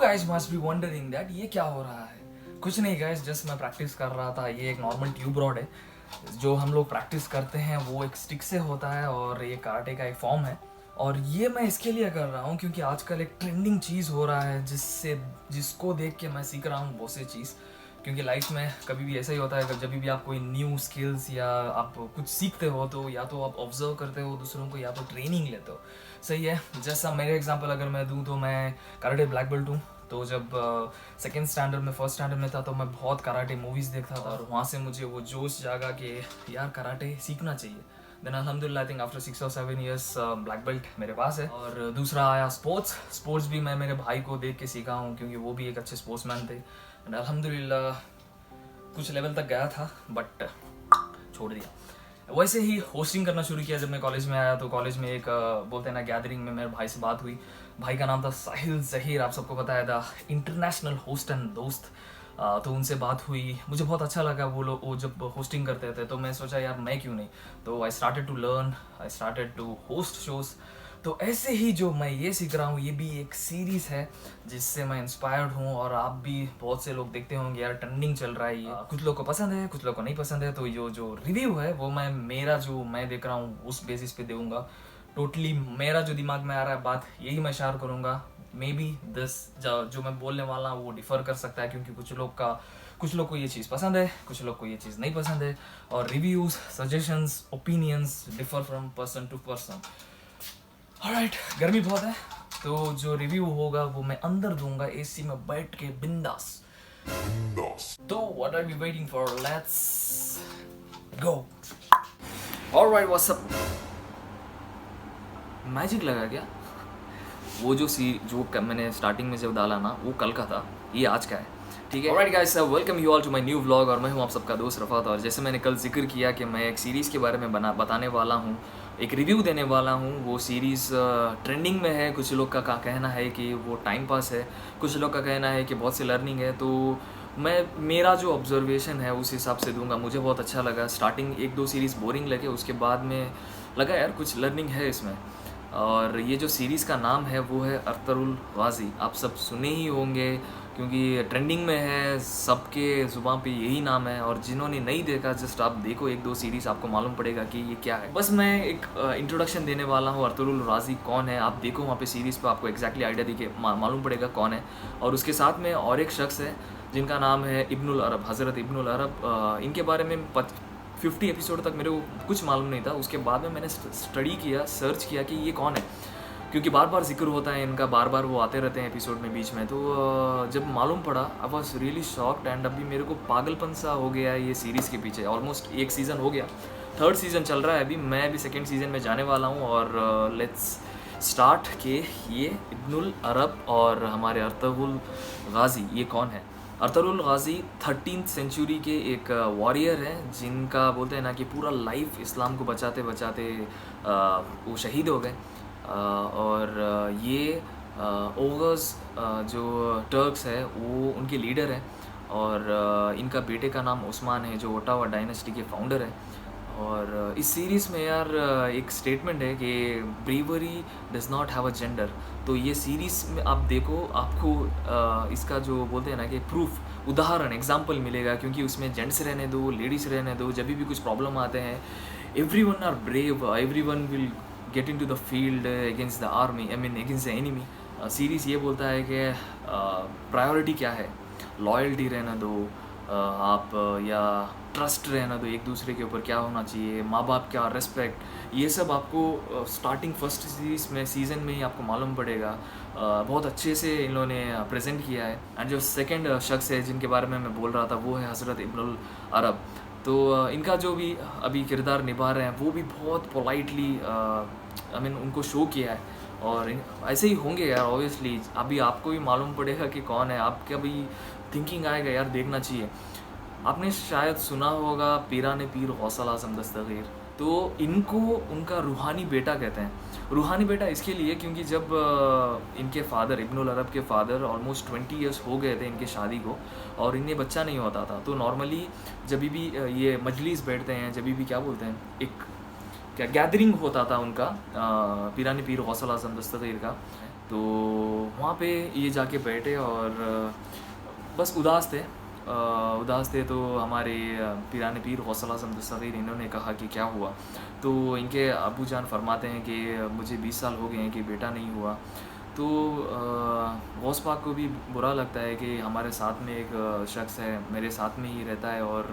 guys must be wondering that ये क्या हो रहा है। कुछ नहीं guys, जस्ट मैं प्रैक्टिस कर रहा था। ये एक नॉर्मल ट्यूब रॉड है जो हम लोग प्रैक्टिस करते हैं, वो एक स्टिक से होता है और ये कराटे का एक फॉर्म है। और ये मैं इसके लिए कर रहा हूँ क्योंकि आजकल एक ट्रेंडिंग चीज़ हो रहा है जिसको देख के मैं सीख रहा हूँ बहुत सी चीज़। क्योंकि लाइफ में कभी भी ऐसा ही होता है, जब भी आप कोई न्यू स्किल्स या आप कुछ सीखते हो तो या तो आप ऑब्जर्व करते हो दूसरों को या तो ट्रेनिंग लेते हो। सही है। जैसा मेरे एग्जांपल अगर मैं दूं तो मैं कराटे ब्लैक बेल्ट हूँ। तो जब सेकेंड स्टैंडर्ड में फर्स्ट स्टैंडर्ड में था तो मैं बहुत कराटे मूवीज़ देखता था और वहाँ से मुझे वो जोश जागा कि यार कराटे सीखना चाहिए। देन अल्हम्दुलिल्लाह I think after 6 or 7 years black belt मेरे पास है। और दूसरा आया स्पोर्ट्स भी मैं मेरे भाई को देख के सीखा हूँ क्योंकि वो भी एक अच्छे स्पोर्ट्समैन थे। एंड अल्हम्दुलिल्लाह कुछ लेवल तक गया था बट छोड़ दिया। वैसे ही होस्टिंग करना शुरू किया जब मैं कॉलेज में आया। तो कॉलेज में एक बोलते हैं ना गैदरिंग में मेरे भाई से बात हुई। भाई का नाम था साहिल जहीर, आप सबको पता है, था इंटरनेशनल होस्ट एंड दोस्त। तो उनसे बात हुई, मुझे बहुत अच्छा लगा वो जब होस्टिंग करते थे। तो मैं सोचा यार मैं क्यों नहीं। तो I started to learn, I started to host shows. तो ऐसे ही जो मैं ये सीख रहा हूँ ये भी एक सीरीज़ है जिससे मैं इंस्पायर्ड हूँ। और आप भी बहुत से लोग देखते होंगे यार ट्रेंडिंग चल रहा है ये। कुछ लोग को पसंद है, कुछ लोग को नहीं पसंद है। तो जो रिव्यू है वो मैं देख रहा हूँ उस बेसिस पे दूंगा। टोटली मेरा जो दिमाग में आ रहा है बात यही मैं शेयर करूँगा। मे बी जो मैं बोलने वाला हूँ वो डिफ़र कर सकता है क्योंकि कुछ लोग को ये चीज़ पसंद है, कुछ लोग को ये चीज़ नहीं पसंद है। और reviews, suggestions, opinions differ from person to person. Alright, गर्मी बहुत है तो जो रिव्यू होगा वो मैं अंदर दूंगा एसी में बैठ के बिंदास। तो what are we waiting for, let's go. Alright, what's up. Magic लगा क्या? वो जो मैंने स्टार्टिंग में जब डाला ना वो कल का था, ये आज का है। ठीक है। Alright guys, welcome you all to my new vlog. और मैं हूँ आप सबका दोस्त रफ़ात। और जैसे मैंने कल जिक्र किया कि मैं एक सीरीज़ के बारे में बताने वाला हूँ, एक रिव्यू देने वाला हूँ। वो सीरीज़ ट्रेंडिंग में है। कुछ लोग का कहना है कि वो टाइम पास है, कुछ लोग का कहना है कि बहुत सी लर्निंग है। तो मेरा जो ऑब्जर्वेशन है उस हिसाब से दूंगा। मुझे बहुत अच्छा लगा। स्टार्टिंग 1-2 सीरीज़ बोरिंग लगे, उसके बाद में लगा यार कुछ लर्निंग है इसमें। और ये जो सीरीज़ का नाम है वो है अरतुरुल गाज़ी। आप सब सुने ही होंगे क्योंकि ट्रेंडिंग में है, सबके ज़ुबान पे यही नाम है। और जिन्होंने नहीं देखा जस्ट आप देखो 1-2 सीरीज़, आपको मालूम पड़ेगा कि ये क्या है। बस मैं एक इंट्रोडक्शन देने वाला हूँ, अरतुरुल गाज़ी कौन है। आप देखो वहाँ पे सीरीज़ पे आपको एग्जैक्टली आइडिया दिखे मालूम पड़ेगा कौन है। और उसके साथ में और एक शख्स है जिनका नाम है इब्नुल अरब, हज़रत इब्नुल अरब। इनके बारे में 50 एपिसोड तक मेरे को कुछ मालूम नहीं था। उसके बाद में मैंने स्टडी किया, सर्च किया कि ये कौन है, क्योंकि बार बार जिक्र होता है इनका, बार बार वो आते रहते हैं एपिसोड में बीच में। तो जब मालूम पड़ा I was really shocked. And अभी मेरे को पागलपन सा हो गया है ये सीरीज़ के पीछे। ऑलमोस्ट 1 सीज़न हो गया, 3rd सीज़न चल रहा है अभी। मैं अभी 2nd सीज़न में जाने वाला हूँ। और लेट्स स्टार्ट के ये इब्नुल अरब और हमारे अरतुरुल गाज़ी ये कौन है। अरतुरुल गाज़ी 13th सेंचुरी के एक वॉरियर हैं जिनका बोलते हैं ना कि पूरा लाइफ इस्लाम को बचाते बचाते वो शहीद हो गए। और ये ओगस जो टर्क्स है वो उनके लीडर हैं। और इनका बेटे का नाम उस्मान है जो ओटावा डायनेस्टी के फाउंडर है। और इस सीरीज़ में यार एक स्टेटमेंट है कि bravery does not have a gender. तो ये सीरीज़ में आप देखो, आपको इसका जो बोलते हैं ना कि प्रूफ, उदाहरण, एग्जाम्पल मिलेगा। क्योंकि उसमें जेंट्स रहने दो, लेडीज़ रहने दो, जब भी कुछ प्रॉब्लम आते हैं everyone are brave, everyone will get into the field against the army, I mean against the enemy. Series ये बोलता है कि प्रायोरिटी क्या है, लॉयल्टी रहना दो आप, या ट्रस्ट रहना दो एक दूसरे के ऊपर, क्या होना चाहिए, माँ बाप क्या, रिस्पेक्ट, ये सब आपको स्टार्टिंग फर्स्ट सीज़न में ही आपको मालूम पड़ेगा। बहुत अच्छे से इन्होंने प्रेजेंट किया है। एंड जो सेकंड शख्स है जिनके बारे में मैं बोल रहा था वो है हज़रत इब्नुल अरब। तो इनका जो भी अभी किरदार निभा रहे हैं वो भी बहुत पोलाइटली आई मीन उनको शो किया है। और ऐसे ही होंगे यार ऑब्वियसली। अभी आपको भी मालूम पड़ेगा कि कौन है, आपका भी थिंकिंग आएगा यार देखना चाहिए। आपने शायद सुना होगा पीराने पीर गौसल आज़म दस्तगीर। तो इनको उनका रूहानी बेटा कहते हैं। रूहानी बेटा इसके लिए क्योंकि जब इनके फादर इब्नुल अरब के फादर ऑलमोस्ट 20 ईयर्स हो गए थे इनके शादी को और इन्हें बच्चा नहीं होता था। तो नॉर्मली जब भी ये मजलिस बैठते हैं, जब भी क्या बोलते हैं, एक क्या गैदरिंग होता था उनका पीरानी पीर गौसल आज़म दस्तगीर का। तो वहाँ पे ये जाके बैठे और बस उदास थे। तो हमारे पीरानी पीर गौसल आज़म दस्तगीर इन्होंने कहा कि क्या हुआ। तो इनके अबू जान फरमाते हैं कि मुझे 20 साल हो गए हैं कि बेटा नहीं हुआ। तो गौस पाक को भी बुरा लगता है कि हमारे साथ में एक शख्स है, मेरे साथ में ही रहता है और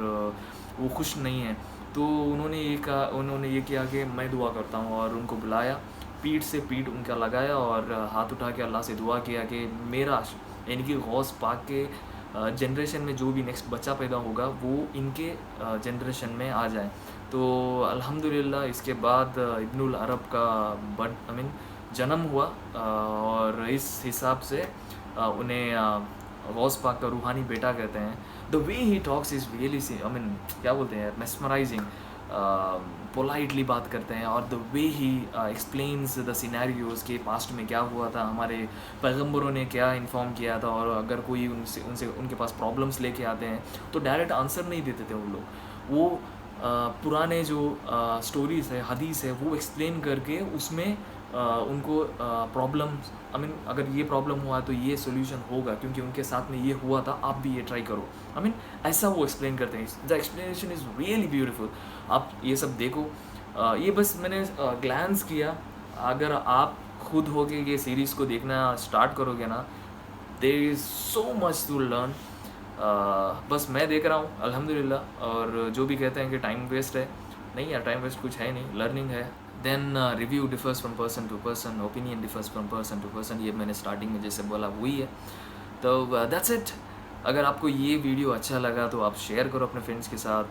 वो खुश नहीं है। तो उन्होंने ये किया कि मैं दुआ करता हूँ, और उनको बुलाया, पीठ से पीठ उनका लगाया और हाथ उठा के अल्लाह से दुआ किया कि मेरा यानी कि गौस पाक के जनरेशन में जो भी नेक्स्ट बच्चा पैदा होगा वो इनके जनरेशन में आ जाए। तो अल्हम्दुलिल्लाह इसके बाद इब्नुल अरब का जन्म हुआ, और इस हिसाब से उन्हें गौस पाक का रूहानी बेटा कहते हैं। The way he talks is really क्या बोलते हैं, मेस्मराइजिंग। पोलाइटली बात करते हैं, और the way he explains the scenarios के पास्ट में क्या हुआ था, हमारे पैगंबरों ने क्या इन्फॉर्म किया था, और अगर कोई उनके पास प्रॉब्लम्स लेके आते हैं तो डायरेक्ट आंसर नहीं देते थे उन लोग। वो पुराने जो स्टोरीज़ है, हदीस है, वो एक्सप्लेन करके उसमें उनको प्रॉब्लम अगर ये प्रॉब्लम हुआ तो ये सोल्यूशन होगा, क्योंकि उनके साथ में ये हुआ था, आप भी ये ट्राई करो। ऐसा वो एक्सप्लेन करते हैं। The explanation is really beautiful. आप ये सब देखो। ये बस मैंने ग्लैंस किया। अगर आप खुद होके ये सीरीज़ को देखना स्टार्ट करोगे ना, there is so much to learn. बस मैं देख रहा हूँ अल्हम्दुलिल्लाह। और जो भी कहते हैं कि टाइम वेस्ट है, नहीं यार, टाइम वेस्ट कुछ है नहीं, लर्निंग है। Then review differs from person to person, opinion differs from person to person. ये मैंने स्टार्टिंग में जैसे बोला वही है। तो दैट्स इट। अगर आपको ये वीडियो अच्छा लगा तो आप शेयर करो अपने फ्रेंड्स के साथ,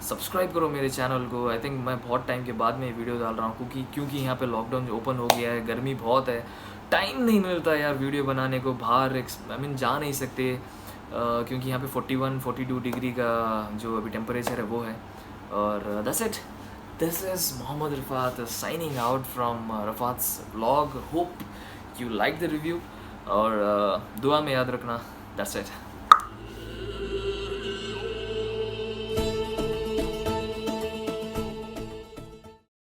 सब्सक्राइब करो मेरे चैनल को। आई थिंक मैं बहुत टाइम के बाद में वीडियो डाल रहा हूँ, क्योंकि यहाँ पे लॉकडाउन ओपन हो गया है, गर्मी बहुत है, टाइम नहीं मिलता यार वीडियो बनाने को। बाहर जा नहीं सकते, क्योंकि यहाँ पे 41-42 डिग्री का जो अभी टेम्परेचर है वो है। और that's it. This is Mohammed Rafat signing out from Rafat's vlog. Hope you like the review, और दुआ में याद रखना। That's it.